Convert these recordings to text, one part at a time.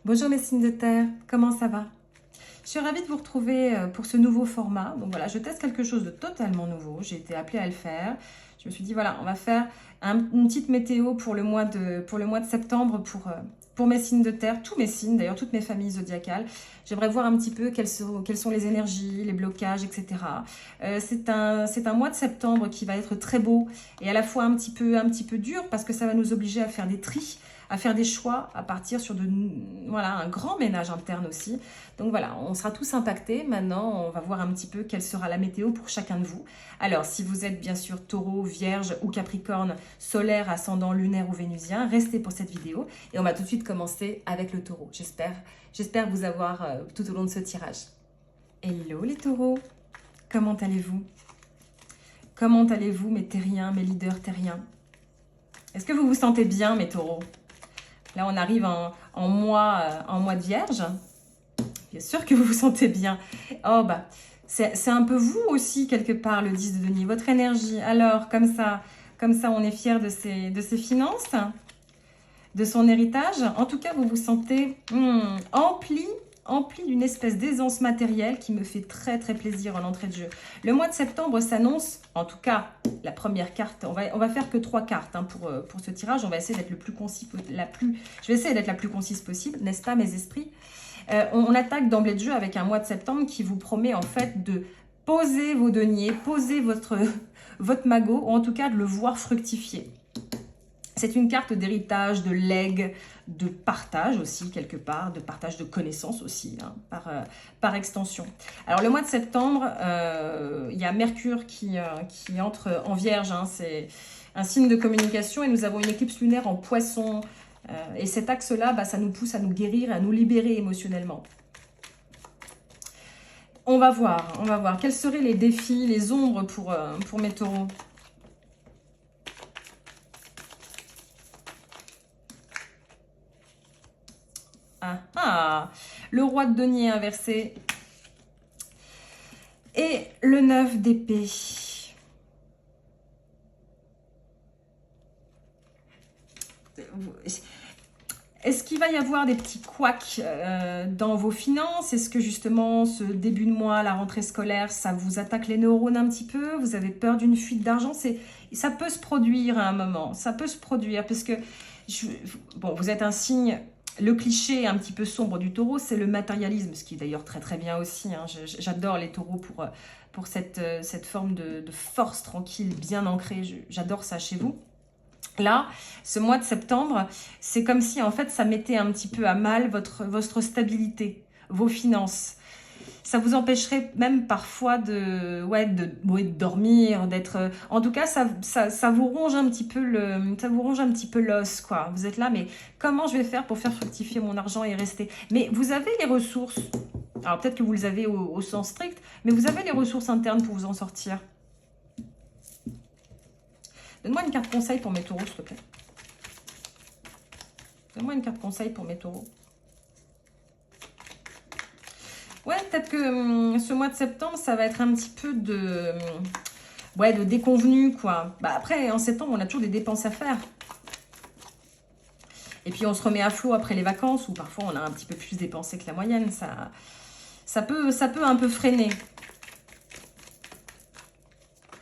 Bonjour mes signes de terre, comment ça va? Je suis ravie de vous retrouver pour ce nouveau format. Donc voilà, je teste quelque chose de totalement nouveau. J'ai été appelée à le faire. Je me suis dit, voilà, on va faire une petite météo pour le mois de septembre pour mes signes de terre, tous mes signes, d'ailleurs toutes mes familles zodiacales. J'aimerais voir un petit peu quelles sont les énergies, les blocages, etc. C'est un mois de septembre qui va être très beau et à la fois un petit peu dur parce que ça va nous obliger à faire des tris, à faire des choix, à partir sur voilà, un grand ménage interne aussi. Donc voilà, on sera tous impactés. Maintenant, on va voir un petit peu quelle sera la météo pour chacun de vous. Alors, si vous êtes bien sûr taureau, vierge ou capricorne, solaire, ascendant, lunaire ou vénusien, restez pour cette vidéo. Et on va tout de suite commencer avec le taureau. J'espère vous avoir tout au long de ce tirage. Hello les taureaux, comment allez-vous? Comment allez-vous mes terriens, mes leaders terriens? Est-ce que vous vous sentez bien mes taureaux? Là, on arrive en mois de vierge. Bien sûr que vous vous sentez bien. Oh, bah, c'est un peu vous aussi, quelque part, le 10 de denier, votre énergie. Alors, comme ça on est fiers de ses finances, de son héritage. En tout cas, vous vous sentez empli d'une espèce d'aisance matérielle qui me fait très, très plaisir en entrée de jeu. Le mois de septembre s'annonce, en tout cas, la première carte. On va faire que 3 cartes pour ce tirage. On va essayer d'être le plus concis, je vais essayer d'être la plus concise possible, n'est-ce pas, mes esprits? On attaque d'emblée de jeu avec un mois de septembre qui vous promet en fait de poser vos deniers, poser votre magot, ou en tout cas de le voir fructifier. C'est une carte d'héritage, de legs, de partage aussi quelque part, de partage de connaissances aussi, hein, par extension. Alors le mois de septembre, il y a Mercure qui entre en Vierge, hein, c'est un signe de communication et nous avons une éclipse lunaire en Poisson. Et cet axe-là, ça nous pousse à nous guérir, à nous libérer émotionnellement. On va voir. Quels seraient les défis, les ombres pour mes taureaux? Le roi de denier inversé et le 9 d'épée. Est-ce qu'il va y avoir des petits couacs dans vos finances? Est-ce que justement ce début de mois, la rentrée scolaire, ça vous attaque les neurones un petit peu? Vous avez peur d'une fuite d'argent? Ça peut se produire à un moment, ça peut se produire parce que bon, vous êtes un signe. Le cliché un petit peu sombre du taureau, c'est le matérialisme, ce qui est d'ailleurs très très bien aussi. Hein. J'adore les taureaux pour cette forme de force tranquille, bien ancrée. J'adore ça chez vous. Là, ce mois de septembre, c'est comme si en fait ça mettait un petit peu à mal votre stabilité, vos finances. Ça vous empêcherait même parfois de dormir, d'être. En tout cas, ça vous ronge un petit peu l'os, quoi. Vous êtes là, mais comment je vais faire pour faire fructifier mon argent et rester? Mais vous avez les ressources. Alors peut-être que vous les avez au sens strict, mais vous avez les ressources internes pour vous en sortir. Donne-moi une carte conseil pour mes taureaux, s'il te plaît. Donne-moi une carte conseil pour mes taureaux. Ouais, peut-être que ce mois de septembre, ça va être un petit peu de déconvenu, quoi. Bah, après, en septembre, on a toujours des dépenses à faire. Et puis, on se remet à flot après les vacances, où parfois, on a un petit peu plus dépensé que la moyenne. Ça peut un peu freiner.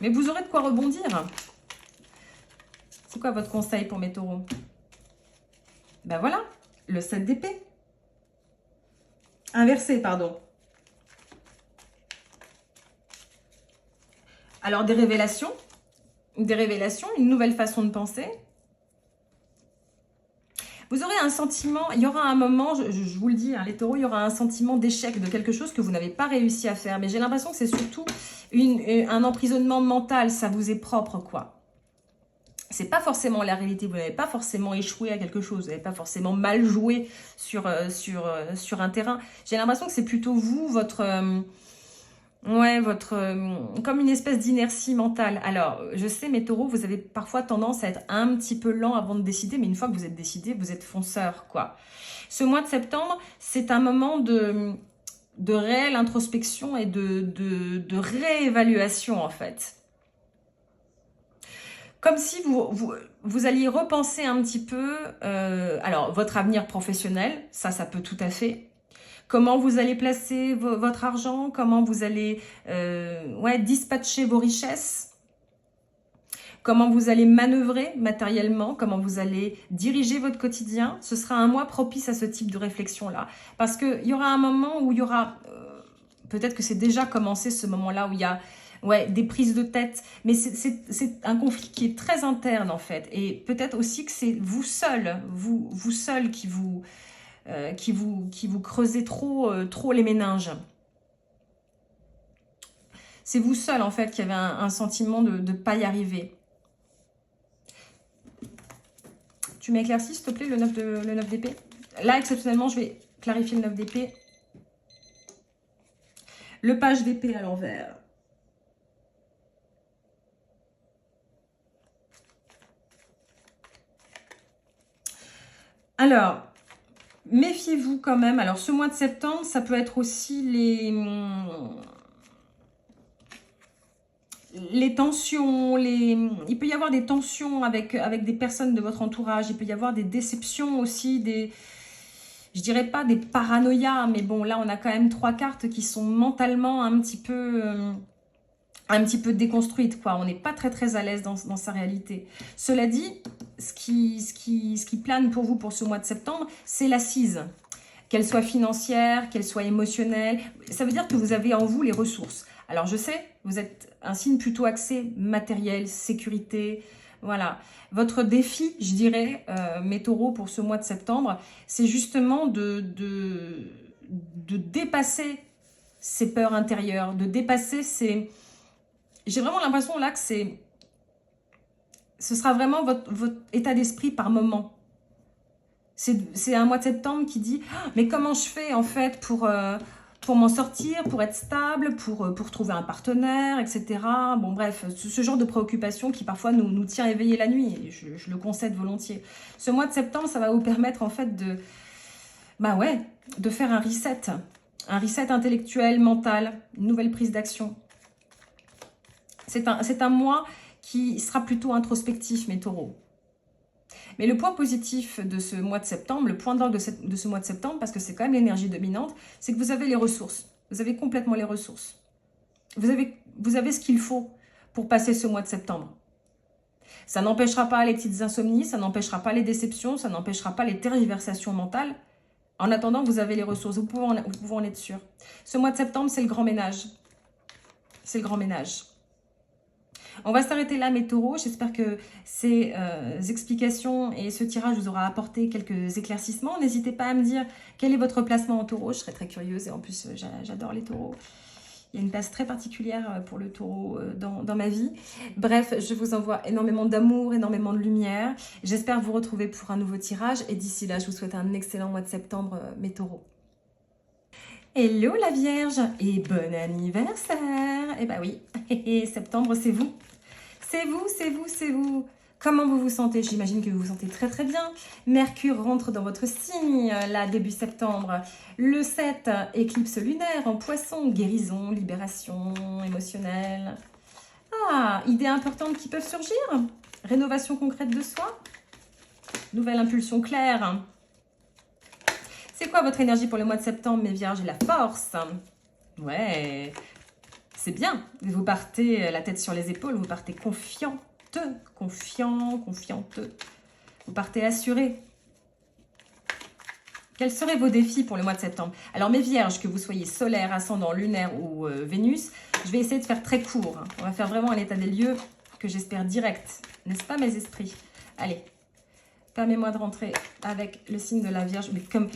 Mais vous aurez de quoi rebondir. C'est quoi votre conseil pour mes taureaux? Ben voilà, le 7 d'épée. Inversé, pardon. Alors, des révélations, une nouvelle façon de penser. Vous aurez un sentiment, il y aura un moment, je vous le dis, hein, les taureaux, il y aura un sentiment d'échec de quelque chose que vous n'avez pas réussi à faire. Mais j'ai l'impression que c'est surtout un emprisonnement mental, ça vous est propre, quoi. C'est pas forcément la réalité, vous n'avez pas forcément échoué à quelque chose, vous n'avez pas forcément mal joué sur un terrain. J'ai l'impression que c'est plutôt vous, comme une espèce d'inertie mentale. Alors, je sais, mes taureaux, vous avez parfois tendance à être un petit peu lent avant de décider, mais une fois que vous êtes décidé, vous êtes fonceur, quoi. Ce mois de septembre, c'est un moment de réelle introspection et de réévaluation, en fait. comme si vous alliez repenser un petit peu, alors votre avenir professionnel, ça peut tout à fait. Comment vous allez placer votre argent, comment vous allez ouais, dispatcher vos richesses, comment vous allez manœuvrer matériellement, comment vous allez diriger votre quotidien. Ce sera un mois propice à ce type de réflexion-là. Parce qu'il y aura un moment où il y aura, peut-être que c'est déjà commencé ce moment-là où il y a ouais, des prises de tête, mais c'est un conflit qui est très interne en fait. Et peut-être aussi que c'est vous seul, vous seul qui vous creusez trop les méninges. C'est vous seul en fait qui avez un sentiment de ne pas y arriver. Tu m'éclaircis s'il te plaît le 9 d'épée. Là exceptionnellement je vais clarifier le 9 d'épée. Le page d'épée à l'envers. Alors, méfiez-vous quand même. Alors, ce mois de septembre, ça peut être aussi les tensions, il peut y avoir des tensions avec des personnes de votre entourage. Il peut y avoir des déceptions aussi, je dirais pas des paranoïas, mais bon, là, on a quand même 3 cartes qui sont mentalement un petit peu déconstruite, quoi. On n'est pas très à l'aise dans sa réalité. Cela dit, ce qui plane pour vous pour ce mois de septembre, c'est l'assise. Qu'elle soit financière, qu'elle soit émotionnelle. Ça veut dire que vous avez en vous les ressources. Alors je sais, vous êtes un signe plutôt axé matériel, sécurité, voilà. Votre défi, je dirais, mes taureaux, pour ce mois de septembre, c'est justement de dépasser ces peurs intérieures, de dépasser ces... J'ai vraiment l'impression là que ce sera vraiment votre état d'esprit par moment. C'est un mois de septembre qui dit « Mais comment je fais en fait pour m'en sortir, pour être stable, pour trouver un partenaire, etc. » Bon bref, ce genre de préoccupation qui parfois nous tient éveillés la nuit. Et je le concède volontiers. Ce mois de septembre, ça va vous permettre en fait de faire un reset intellectuel, mental, une nouvelle prise d'action. C'est un mois qui sera plutôt introspectif, mes taureaux. Mais le point positif de ce mois de septembre, le point d'orgue de ce mois de septembre, parce que c'est quand même l'énergie dominante, c'est que vous avez les ressources. Vous avez complètement les ressources. Vous avez ce qu'il faut pour passer ce mois de septembre. Ça n'empêchera pas les petites insomnies, ça n'empêchera pas les déceptions, ça n'empêchera pas les tergiversations mentales. En attendant, vous avez les ressources, vous pouvez en être sûr. Ce mois de septembre, c'est le grand ménage. C'est le grand ménage. On va s'arrêter là, mes taureaux. J'espère que ces explications et ce tirage vous aura apporté quelques éclaircissements. N'hésitez pas à me dire quel est votre placement en taureau. Je serais très curieuse et en plus, j'adore les taureaux. Il y a une place très particulière pour le taureau dans ma vie. Bref, je vous envoie énormément d'amour, énormément de lumière. J'espère vous retrouver pour un nouveau tirage. Et d'ici là, je vous souhaite un excellent mois de septembre, mes taureaux. Hello la Vierge et bon anniversaire. Eh ben oui, septembre c'est vous. C'est vous, c'est vous, c'est vous. Comment vous vous sentez? J'imagine que vous vous sentez très bien. Mercure rentre dans votre signe, là, début septembre. Le 7, éclipse lunaire en Poisson, guérison, libération émotionnelle. Ah, idées importantes qui peuvent surgir. Rénovation concrète de soi. Nouvelle impulsion claire. C'est quoi votre énergie pour le mois de septembre, mes vierges? La force. Ouais, c'est bien. Vous partez la tête sur les épaules, vous partez confiante, confiante. Vous partez assuré. Quels seraient vos défis pour le mois de septembre? Alors, mes vierges, que vous soyez solaire, ascendant, lunaire ou Vénus, je vais essayer de faire très court. On va faire vraiment un état des lieux que j'espère direct. N'est-ce pas, mes esprits? Allez. Permets-moi de rentrer avec le signe de la Vierge. Mais comme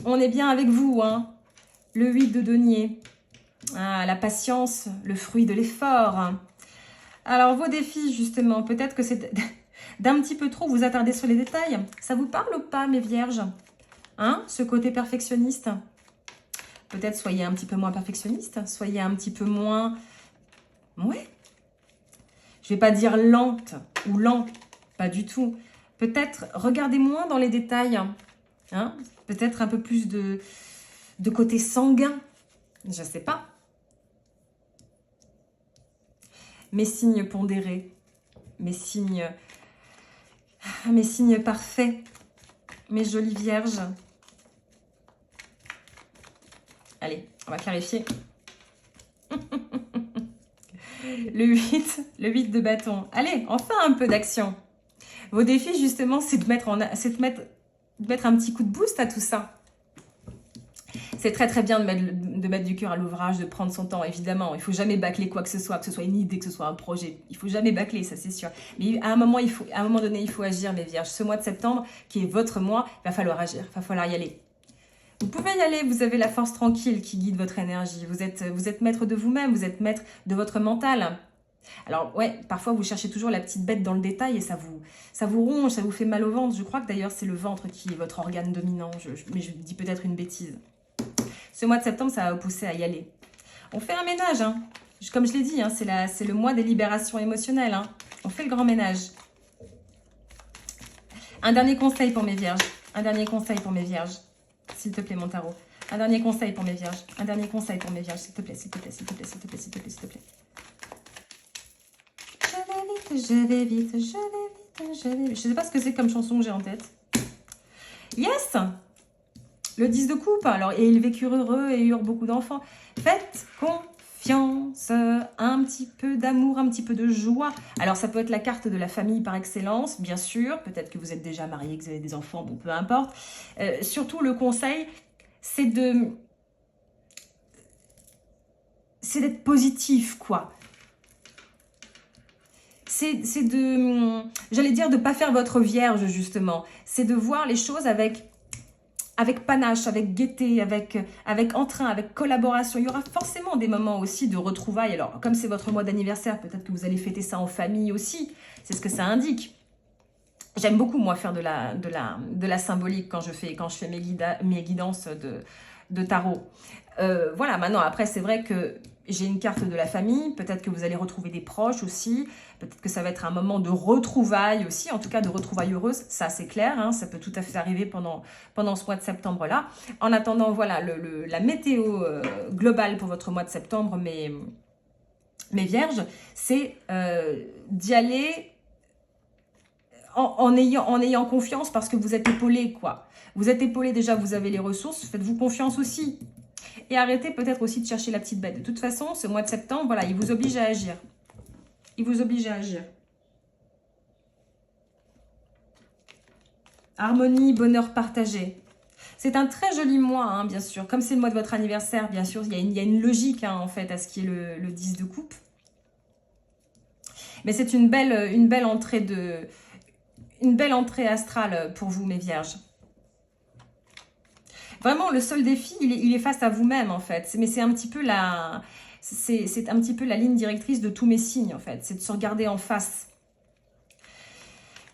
on est bien avec vous, hein. Le 8 de denier. Ah, la patience, le fruit de l'effort. Alors, vos défis, justement, peut-être que c'est d'un petit peu trop vous attarder sur les détails. Ça vous parle ou pas, mes Vierges? Hein, ce côté perfectionniste? Peut-être soyez un petit peu moins perfectionniste. Soyez un petit peu moins... Ouais. Je vais pas dire lente ou lent. Pas du tout. Peut-être regardez moins dans les détails, hein, peut-être un peu plus de côté sanguin, je ne sais pas. Mes signes pondérés, mes signes parfaits, mes jolies vierges. Allez, on va clarifier. Le 8 de bâton. Allez, enfin un peu d'action. Vos défis, justement, c'est de mettre un petit coup de boost à tout ça. C'est très très bien de mettre du cœur à l'ouvrage, de prendre son temps, évidemment. Il ne faut jamais bâcler quoi que ce soit une idée, que ce soit un projet. Il ne faut jamais bâcler, ça c'est sûr. Mais à un moment donné, il faut agir, mes vierges. Ce mois de septembre, qui est votre mois, il va falloir agir, il va falloir y aller. Vous pouvez y aller, vous avez la force tranquille qui guide votre énergie. Vous êtes maître de vous-même, vous êtes maître de votre mental. Alors ouais, parfois vous cherchez toujours la petite bête dans le détail et ça vous ronge, ça vous fait mal au ventre. Je crois que d'ailleurs c'est le ventre qui est votre organe dominant, mais je dis peut-être une bêtise. Ce mois de septembre, ça va vous pousser à y aller. On fait un ménage, hein. Comme je l'ai dit, hein, c'est le mois des libérations émotionnelles. Hein. On fait le grand ménage. Un dernier conseil pour mes vierges. Un dernier conseil pour mes vierges. S'il te plaît, mon tarot. Un dernier conseil pour mes vierges. Un dernier conseil pour mes vierges. S'il te plaît, s'il te plaît, s'il te plaît, s'il te plaît, s'il te plaît, s'il te plaît. Je vais vite, je vais vite, je vais vite, je vais vite. Je ne sais pas ce que c'est comme chanson que j'ai en tête. Yes! Le 10 de coupe, alors, et ils vécurent heureux et eurent beaucoup d'enfants. Faites confiance, un petit peu d'amour, un petit peu de joie. Alors, ça peut être la carte de la famille par excellence, bien sûr. Peut-être que vous êtes déjà mariés, que vous avez des enfants, bon, peu importe. Surtout, le conseil, c'est d'être positif, quoi. C'est j'allais dire, de ne pas faire votre vierge, justement. C'est de voir les choses avec panache, avec gaieté, avec entrain, avec collaboration. Il y aura forcément des moments aussi de retrouvailles. Alors, comme c'est votre mois d'anniversaire, peut-être que vous allez fêter ça en famille aussi. C'est ce que ça indique. J'aime beaucoup, moi, faire de la symbolique quand je fais mes guidances de tarot. Voilà, maintenant, après, c'est vrai que j'ai une carte de la famille. Peut-être que vous allez retrouver des proches aussi. Peut-être que ça va être un moment de retrouvailles aussi, en tout cas de retrouvailles heureuses. Ça, c'est clair, hein, ça peut tout à fait arriver pendant ce mois de septembre-là. En attendant, voilà, la météo globale pour votre mois de septembre, mes vierges, c'est d'y aller en ayant confiance parce que vous êtes épaulés, quoi. Vous êtes épaulés déjà, vous avez les ressources, faites-vous confiance aussi. Et arrêtez peut-être aussi de chercher la petite bête. De toute façon, ce mois de septembre, voilà, il vous oblige à agir. Il vous oblige à agir. Harmonie, bonheur partagé. C'est un très joli mois, hein, bien sûr. Comme c'est le mois de votre anniversaire, bien sûr, il y a une logique, hein, en fait, à ce qui est le 10 de coupe. Mais c'est une belle entrée astrale pour vous, mes vierges. Vraiment, le seul défi, il est face à vous-même, en fait. Mais c'est un petit peu la ligne directrice de tous mes signes, en fait. C'est de se regarder en face.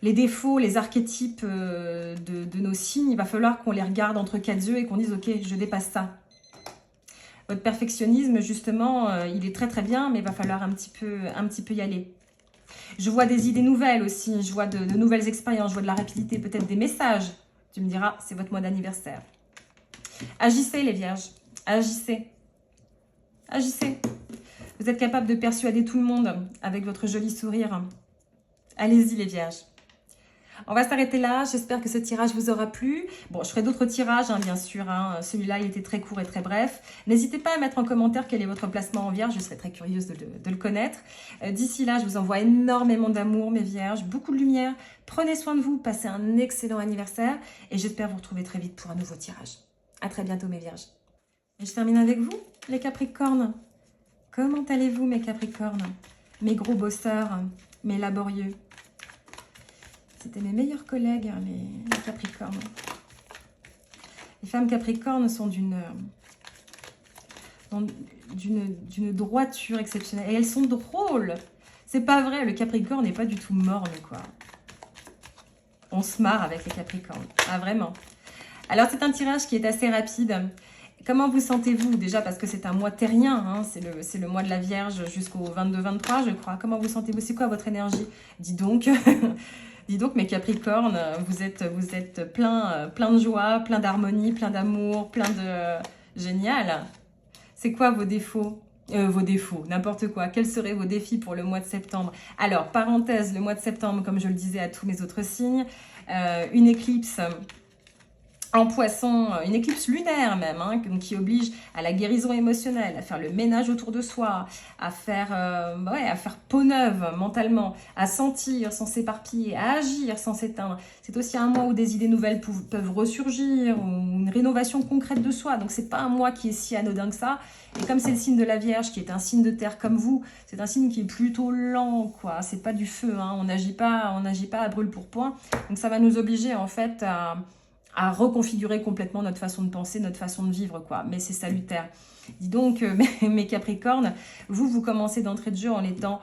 Les défauts, les archétypes de nos signes, il va falloir qu'on les regarde entre quatre yeux et qu'on dise « Ok, je dépasse ça ». Votre perfectionnisme, justement, il est très très bien, mais il va falloir un petit peu y aller. Je vois des idées nouvelles aussi, je vois de nouvelles expériences, je vois de la rapidité, peut-être des messages. Tu me diras, c'est votre mois d'anniversaire. Agissez les vierges, agissez. Agissez. Vous êtes capable de persuader tout le monde avec votre joli sourire. Allez-y les vierges. On va s'arrêter là. J'espère que ce tirage vous aura plu. Bon, je ferai d'autres tirages, hein, bien sûr. Hein. Celui-là, il était très court et très bref. N'hésitez pas à mettre en commentaire quel est votre placement en vierge. Je serais très curieuse de le connaître. D'ici là, je vous envoie énormément d'amour, mes vierges. Beaucoup de lumière. Prenez soin de vous. Passez un excellent anniversaire. Et j'espère vous retrouver très vite pour un nouveau tirage. À très bientôt, mes vierges. Et je termine avec vous, les capricornes. Comment allez-vous, mes capricornes? Mes gros bosseurs, mes laborieux. C'était mes meilleurs collègues, les capricornes. Les femmes capricornes sont d'une droiture exceptionnelle. Et elles sont drôles. C'est pas vrai, le capricorne n'est pas du tout morne, quoi. On se marre avec les capricornes. Ah, vraiment. Alors, c'est un tirage qui est assez rapide. Comment vous sentez-vous? Déjà, parce que c'est un mois terrien, hein, c'est le mois de la Vierge jusqu'au 22-23, je crois. Comment vous sentez-vous? C'est quoi votre énergie? Dis donc, dis donc, mes Capricornes, vous êtes plein de joie, plein d'harmonie, plein d'amour, plein de... Génial! C'est quoi vos défauts? Vos défauts, n'importe quoi. Quels seraient vos défis pour le mois de septembre? Alors, parenthèse, le mois de septembre, comme je le disais à tous mes autres signes, une éclipse en poisson, une éclipse lunaire même, hein, qui oblige à la guérison émotionnelle, à faire le ménage autour de soi, à faire peau neuve mentalement, à sentir sans s'éparpiller, à agir sans s'éteindre. C'est aussi un mois où des idées nouvelles peuvent ressurgir, ou une rénovation concrète de soi. Donc c'est pas un mois qui est si anodin que ça. Et comme c'est le signe de la Vierge, qui est un signe de terre comme vous, c'est un signe qui est plutôt lent, quoi. C'est pas du feu, hein. On n'agit pas à brûle-pourpoint. Donc ça va nous obliger en fait à reconfigurer complètement notre façon de penser, notre façon de vivre, quoi. Mais c'est salutaire. Dis donc, mes Capricornes, vous commencez d'entrée de jeu en étant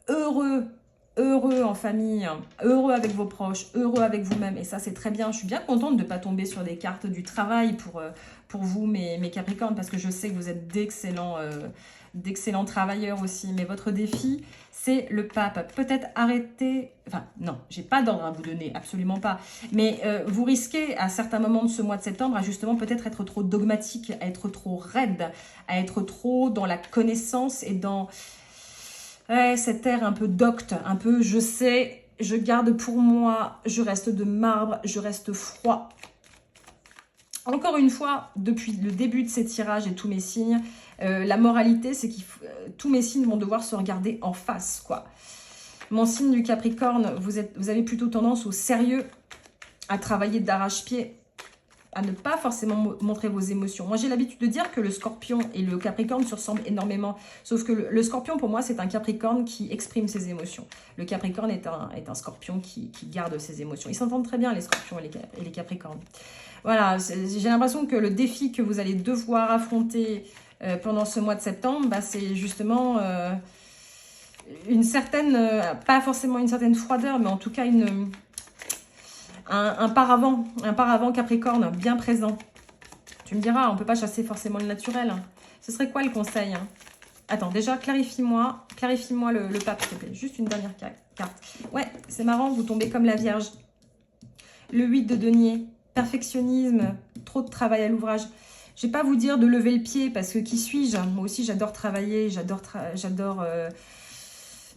heureux en famille, heureux avec vos proches, heureux avec vous-même. Et ça, c'est très bien. Je suis bien contente de ne pas tomber sur des cartes du travail pour vous, mes Capricornes, parce que je sais que vous êtes d'excellents travailleurs aussi. Mais votre défi, c'est le pape. Peut-être arrêter... Enfin, non, j'ai pas d'ordre à vous donner, absolument pas. Mais vous risquez, à certains moments de ce mois de septembre, à justement peut-être être trop dogmatique, à être trop raide, à être trop dans la connaissance et dans... Ouais, cet air un peu docte, un peu je sais, je garde pour moi, je reste de marbre, je reste froid. Encore une fois, depuis le début de ces tirages et tous mes signes, la moralité, c'est que tous mes signes vont devoir se regarder en face, quoi. Mon signe du Capricorne, vous avez plutôt tendance au sérieux, à travailler d'arrache-pied, à ne pas forcément montrer vos émotions. Moi, j'ai l'habitude de dire que le Scorpion et le Capricorne se ressemblent énormément. Sauf que le Scorpion, pour moi, c'est un Capricorne qui exprime ses émotions. Le Capricorne est un Scorpion qui garde ses émotions. Ils s'entendent très bien, les Scorpions et les Capricornes. Voilà, j'ai l'impression que le défi que vous allez devoir affronter pendant ce mois de septembre, bah, c'est justement une certaine, pas forcément une certaine froideur, mais en tout cas un paravent Capricorne bien présent. Tu me diras, on ne peut pas chasser forcément le naturel. Ce serait quoi le conseil? Attends, déjà, clarifie-moi le pape, s'il te plaît. Juste une dernière carte. Ouais, c'est marrant, vous tombez comme la Vierge. Le 8 de denier, perfectionnisme, trop de travail à l'ouvrage. Je ne vais pas vous dire de lever le pied, parce que qui suis-je? Moi aussi, j'adore travailler, j'adore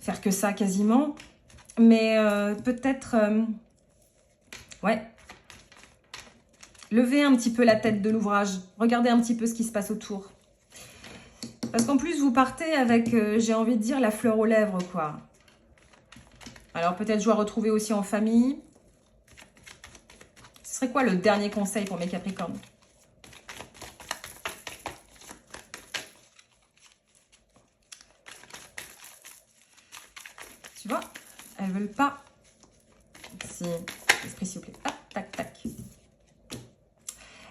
faire que ça quasiment. Mais peut-être... ouais. Levez un petit peu la tête de l'ouvrage. Regardez un petit peu ce qui se passe autour. Parce qu'en plus, vous partez avec, j'ai envie de dire, la fleur aux lèvres, quoi. Alors, peut-être joie retrouvée aussi en famille. Ce serait quoi le dernier conseil pour mes Capricornes? Tu vois, elles veulent pas. Si, esprit s'il vous plaît. Hop, tac, tac.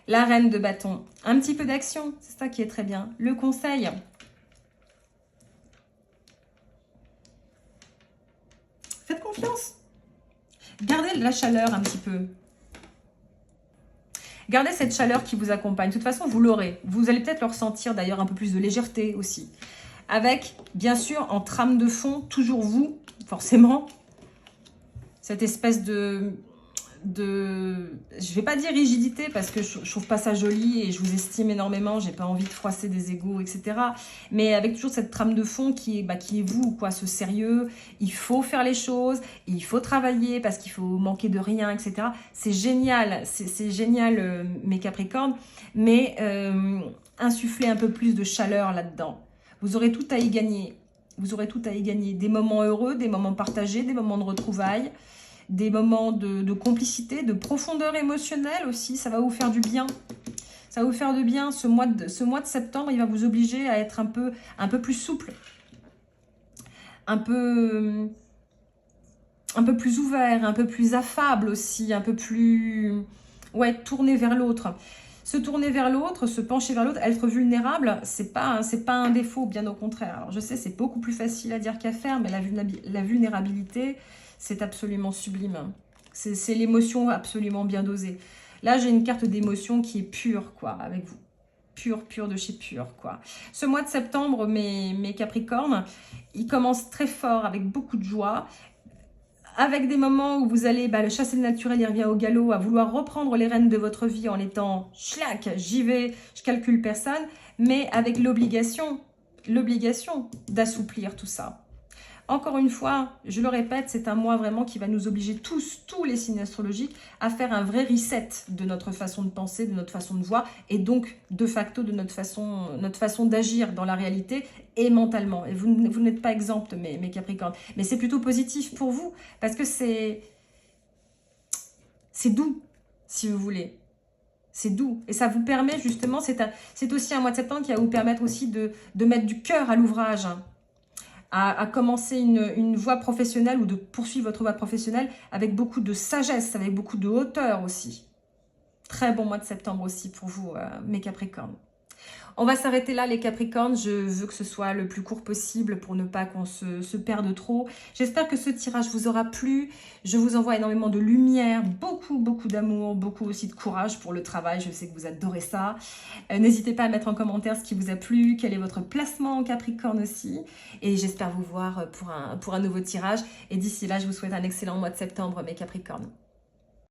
La reine de bâton. Un petit peu d'action, c'est ça qui est très bien. Le conseil. Faites confiance. Gardez la chaleur un petit peu. Gardez cette chaleur qui vous accompagne. De toute façon, vous l'aurez. Vous allez peut-être le ressentir d'ailleurs un peu plus de légèreté aussi. Avec, bien sûr, en trame de fond, toujours vous, forcément, cette espèce de je vais pas dire rigidité parce que je trouve pas ça joli et je vous estime énormément, j'ai pas envie de froisser des égos, etc. Mais avec toujours cette trame de fond qui est vous, quoi, ce sérieux, il faut faire les choses, il faut travailler parce qu'il faut manquer de rien, etc. C'est génial, c'est génial mes Capricornes, mais insufflez un peu plus de chaleur là-dedans. Vous aurez tout à y gagner, vous aurez tout à y gagner, des moments heureux, des moments partagés, des moments de retrouvailles, des moments de complicité, de profondeur émotionnelle aussi, ça va vous faire du bien. Ça va vous faire du bien. Ce mois de septembre, il va vous obliger à être un peu plus souple, un peu plus ouvert, un peu plus affable aussi, un peu plus... ouais, tourné vers l'autre. Se tourner vers l'autre, se pencher vers l'autre, être vulnérable, c'est pas un défaut, bien au contraire. Alors je sais, c'est beaucoup plus facile à dire qu'à faire, mais la vulnérabilité... c'est absolument sublime. C'est l'émotion absolument bien dosée. Là, j'ai une carte d'émotion qui est pure, quoi, avec vous. Pure de chez pure, quoi. Ce mois de septembre, mes Capricornes, il commence très fort, avec beaucoup de joie, avec des moments où vous allez, le chasser le naturel, il revient au galop, à vouloir reprendre les rênes de votre vie en étant, schlac, j'y vais, je calcule personne, mais avec l'obligation l'obligation d'assouplir tout ça. Encore une fois, je le répète, c'est un mois vraiment qui va nous obliger tous les signes astrologiques, à faire un vrai reset de notre façon de penser, de notre façon de voir, et donc de facto de notre façon d'agir dans la réalité et mentalement. Et vous n'êtes pas exempts, mes Capricornes. Mais c'est plutôt positif pour vous, parce que c'est doux, si vous voulez. C'est doux. Et ça vous permet justement, c'est aussi un mois de septembre qui va vous permettre aussi de mettre du cœur à l'ouvrage, à commencer une voie professionnelle ou de poursuivre votre voie professionnelle avec beaucoup de sagesse, avec beaucoup de hauteur aussi. Très bon mois de septembre aussi pour vous, mes Capricornes. On va s'arrêter là, les Capricornes. Je veux que ce soit le plus court possible pour ne pas qu'on se perde trop. J'espère que ce tirage vous aura plu. Je vous envoie énormément de lumière, beaucoup d'amour, beaucoup aussi de courage pour le travail. Je sais que vous adorez ça. N'hésitez pas à mettre en commentaire ce qui vous a plu, quel est votre placement en Capricorne aussi. Et j'espère vous voir pour un nouveau tirage. Et d'ici là, je vous souhaite un excellent mois de septembre, mes Capricornes.